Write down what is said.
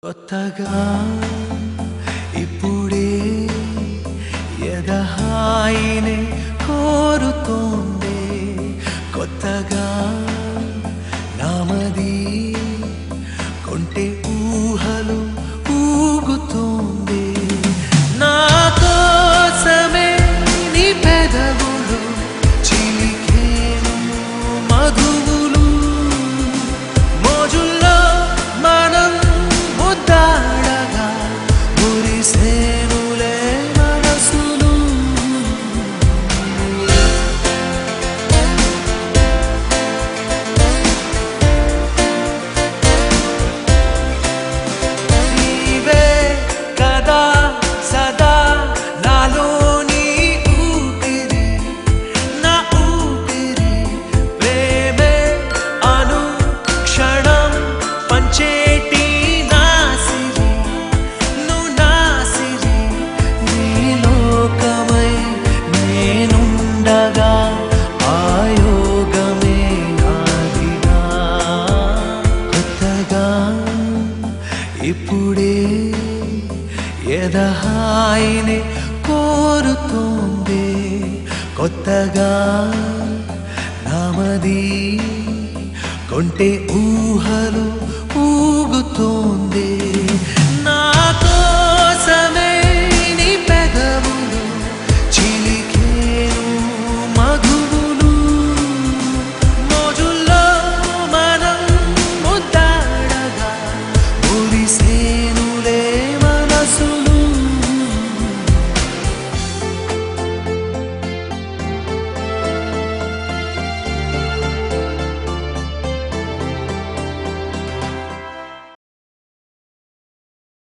కొత్తగా ఇప్పుడే ఎదహాయినే కోరుతోందే కొత్తగా నామది కొంటే ఊహలు ఊగుతోంది నా కోసమే నీ పెదవులు చిలికేను మధువులు మోజుల్లో మనం ముద్దాడగా మురిసేనులే మనసులు నీవే కదా సదా నాలోని ఊపిరి నా ఊపిరి ప్రేమే అనుక్షణం పంచేటి నాసిరి నువ్వు నాసిరి నీ లోకమై నేనుండగా ఆయోగమే నాదిగా కొత్తగా ఇప్పుడే ఎదహాయినే కోరుతోంది కొత్తగా నామది కొంటే ఊహలు ఊగుతోంది